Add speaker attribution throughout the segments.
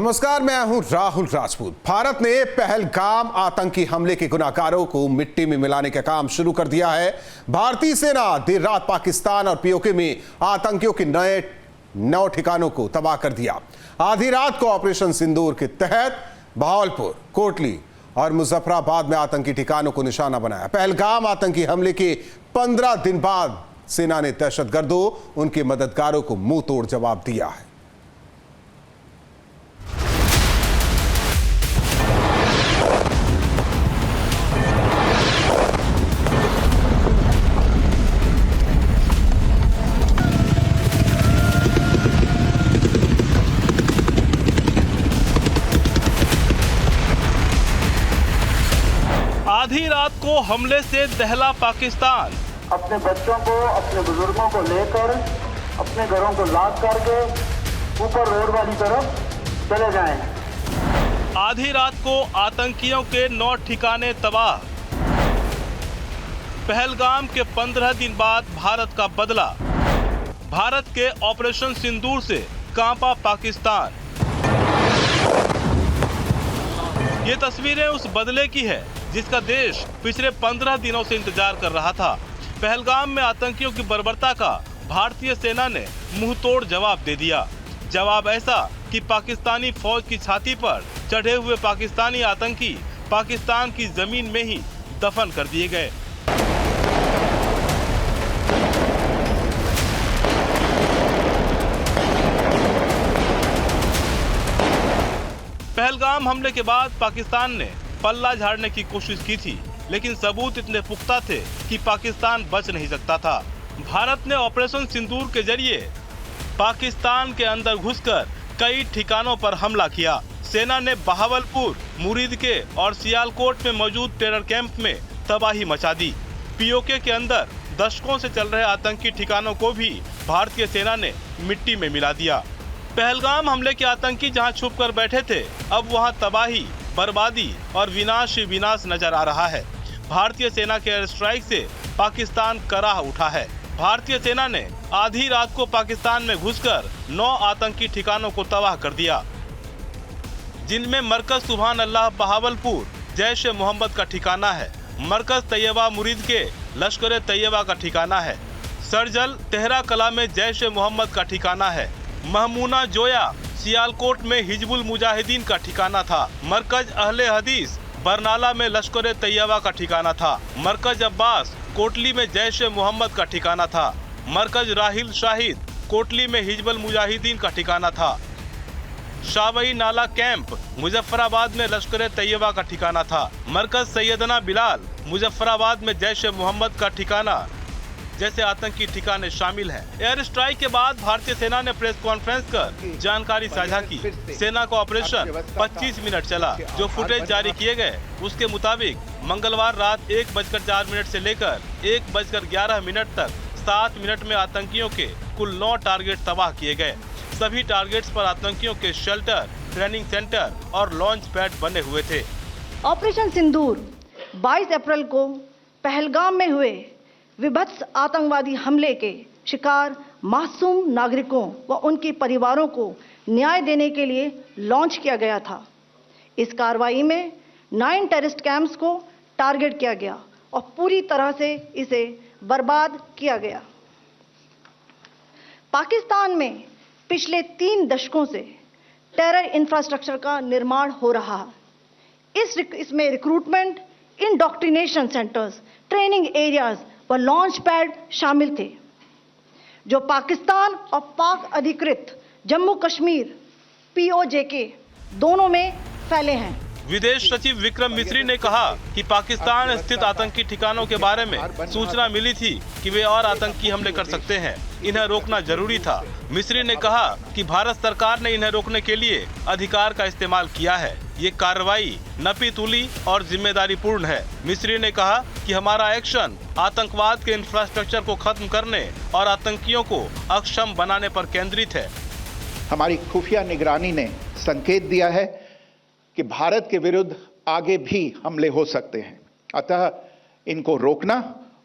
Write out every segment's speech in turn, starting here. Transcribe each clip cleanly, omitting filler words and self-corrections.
Speaker 1: नमस्कार, मैं हूं राहुल राजपूत। भारत ने पहलगाम आतंकी हमले के गुनाहगारों को मिट्टी में मिलाने का काम शुरू कर दिया है। भारतीय सेना देर रात पाकिस्तान और पीओके में आतंकियों के नए 9 ठिकानों को तबाह कर दिया। आधी रात को ऑपरेशन सिंदूर के तहत बहावलपुर, कोटली और मुजफ्फराबाद में आतंकी ठिकानों को निशाना बनाया। पहलगाम आतंकी हमले के 15 दिन बाद सेना ने दहशतगर्दों, उनके मददगारों को मुंह तोड़ जवाब दिया है।
Speaker 2: आधी रात को हमले से दहला पाकिस्तान।
Speaker 3: अपने बच्चों को, अपने बुजुर्गों को लेकर अपने घरों को लॉक करके ऊपर रोड वाली तरफ चले जाएं।
Speaker 2: आधी रात को आतंकियों के 9 ठिकाने तबाह। पहलगाम के 15 दिन बाद भारत का बदला। भारत के ऑपरेशन सिंदूर से कांपा पाकिस्तान। ये तस्वीरें उस बदले की है जिसका देश पिछले 15 दिनों से इंतजार कर रहा था। पहलगाम में आतंकियों की बर्बरता का भारतीय सेना ने मुंहतोड़ जवाब दे दिया। जवाब ऐसा कि पाकिस्तानी फौज की छाती पर चढ़े हुए पाकिस्तानी आतंकी पाकिस्तान की जमीन में ही दफन कर दिए गए। पहलगाम हमले के बाद पाकिस्तान ने पल्ला झाड़ने की कोशिश की थी, लेकिन सबूत इतने पुख्ता थे कि पाकिस्तान बच नहीं सकता था। भारत ने ऑपरेशन सिंदूर के जरिए पाकिस्तान के अंदर घुसकर कई ठिकानों पर हमला किया। सेना ने बहावलपुर, मुरीदके और सियालकोट में मौजूद टेरर कैंप में तबाही मचा दी। पीओके के अंदर दशकों से चल रहे आतंकी ठिकानों को भी भारतीय सेना ने मिट्टी में मिला दिया। पहलगाम हमले के आतंकी जहां छुप कर बैठे थे, अब वहां तबाही, बर्बादी और विनाश ही विनाश नजर आ रहा है। भारतीय सेना के एयर स्ट्राइक से पाकिस्तान कराह उठा है। भारतीय सेना ने आधी रात को पाकिस्तान में घुसकर 9 आतंकी ठिकानों को तबाह कर दिया, जिनमें मरकज सुभान अल्लाह बहावलपुर जैश ए मोहम्मद का ठिकाना है। मरकज तैयबा मुरीदके लश्कर तैयबा का ठिकाना है। सरजल तेहरा कला में जैश ए मोहम्मद का ठिकाना है। महमूना जोया सियालकोट में हिजबुल मुजाहिदीन का ठिकाना था। मरकज अहले हदीस बरनाला में लश्कर तैयबा का ठिकाना था। मरकज अब्बास कोटली में जैश ए मोहम्मद का ठिकाना था। मरकज राहिल शाहिद कोटली में हिजबुल मुजाहिदीन का ठिकाना था। शावई नाला कैंप मुजफ्फराबाद में लश्कर तैयबा का ठिकाना था। मरकज सैयदना बिलाल मुजफ्फराबाद में जैश ए मोहम्मद का ठिकाना जैसे आतंकी ठिकाने शामिल हैं। एयर स्ट्राइक के बाद भारतीय सेना ने प्रेस कॉन्फ्रेंस कर जानकारी साझा की। सेना का ऑपरेशन 25 मिनट चला। जो फुटेज जारी किए गए उसके मुताबिक मंगलवार रात 1:04 से लेकर 1:11 तक 7 मिनट में आतंकियों के कुल 9 टारगेट तबाह किए गए। सभी टारगेट्स पर आतंकियों के शेल्टर, ट्रेनिंग सेंटर और लॉन्च पैड बने हुए थे।
Speaker 4: ऑपरेशन सिंदूर 22 अप्रैल को पहलगाम में हुए विभत्स आतंकवादी हमले के शिकार मासूम नागरिकों व उनके परिवारों को न्याय देने के लिए लॉन्च किया गया था। इस कार्रवाई में 9 टेररिस्ट कैंप्स को टारगेट किया गया और पूरी तरह से इसे बर्बाद किया गया। पाकिस्तान में पिछले 3 दशकों से टेरर इंफ्रास्ट्रक्चर का निर्माण हो रहा है। इसमें recruitment, indoctrination centres, training areas व लॉन्च पैड शामिल थे, जो पाकिस्तान और पाक अधिकृत जम्मू कश्मीर पीओजेके दोनों में फैले हैं।
Speaker 2: विदेश सचिव विक्रम मिस्री ने कहा कि पाकिस्तान स्थित आतंकी ठिकानों के बारे में सूचना मिली थी कि वे और आतंकी हमले कर सकते हैं। इन्हें रोकना जरूरी था। मिस्री ने कहा कि भारत सरकार ने इन्हें रोकने के लिए अधिकार का इस्तेमाल किया है। ये कार्रवाई नपी तुली और जिम्मेदारी पूर्ण है। मिस्री ने कहा कि हमारा एक्शन आतंकवाद के इंफ्रास्ट्रक्चर को खत्म करने और आतंकियों को अक्षम बनाने पर केंद्रित है।
Speaker 5: हमारी खुफिया निगरानी ने संकेत दिया है कि भारत के विरुद्ध आगे भी हमले हो सकते हैं, अतः इनको रोकना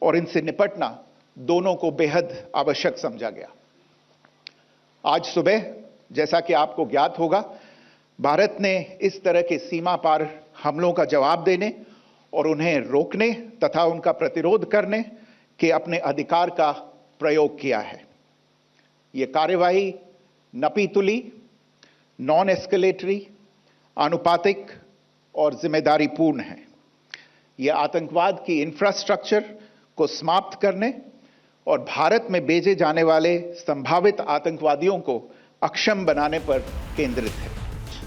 Speaker 5: और इनसे निपटना दोनों को बेहद आवश्यक समझा गया। आज सुबह जैसा कि आपको ज्ञात होगा, भारत ने इस तरह के सीमा पार हमलों का जवाब देने और उन्हें रोकने तथा उनका प्रतिरोध करने के अपने अधिकार का प्रयोग किया है। ये कार्यवाही नपीतुली, नॉन एस्केलेटरी, आनुपातिक और जिम्मेदारीपूर्ण है। यह आतंकवाद की इंफ्रास्ट्रक्चर को समाप्त करने और भारत में भेजे जाने वाले संभावित आतंकवादियों को अक्षम बनाने पर केंद्रित है।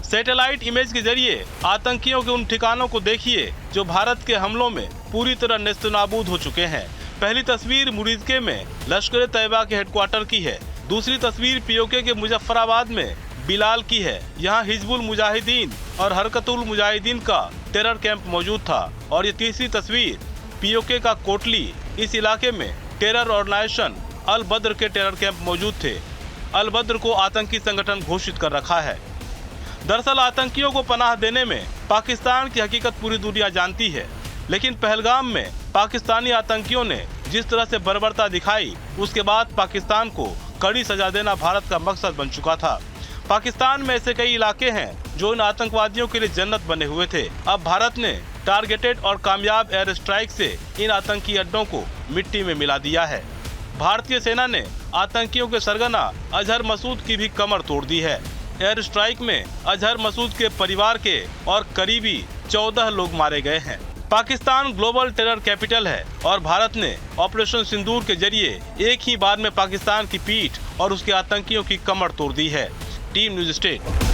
Speaker 2: सैटेलाइट इमेज के जरिए आतंकियों के उन ठिकानों को देखिए जो भारत के हमलों में पूरी तरह नेस्तनाबूद हो चुके हैं। पहली तस्वीर मुरीदके में लश्कर तैयबा के हेडक्वार्टर की है। दूसरी तस्वीर पीओके के मुजफ्फराबाद में बिलाल की है। यहाँ हिजबुल मुजाहिदीन और हरकतुल मुजाहिदीन का टेरर कैंप मौजूद था। और ये तीसरी तस्वीर पीओके का कोटली, इस इलाके में टेरर ऑर्गेनाइजेशन अल बद्र के टेरर कैंप मौजूद थे। अल बद्र को आतंकी संगठन घोषित कर रखा है। दरअसल आतंकियों को पनाह देने में पाकिस्तान की हकीकत पूरी दुनिया जानती है, लेकिन पहलगाम में पाकिस्तानी आतंकियों ने जिस तरह से बर्बरता दिखाई, उसके बाद पाकिस्तान को कड़ी सजा देना भारत का मकसद बन चुका था। पाकिस्तान में ऐसे कई इलाके हैं जो इन आतंकवादियों के लिए जन्नत बने हुए थे। अब भारत ने टारगेटेड और कामयाब एयर स्ट्राइक से इन आतंकी अड्डों को मिट्टी में मिला दिया है। भारतीय सेना ने आतंकियों के सरगना अजहर मसूद की भी कमर तोड़ दी है। एयर स्ट्राइक में अजहर मसूद के परिवार के और करीबी 14 लोग मारे गए हैं। पाकिस्तान ग्लोबल टेरर कैपिटल है और भारत ने ऑपरेशन सिंदूर के जरिए एक ही बार में पाकिस्तान की पीठ और उसके आतंकियों की कमर तोड़ दी है। Team news state.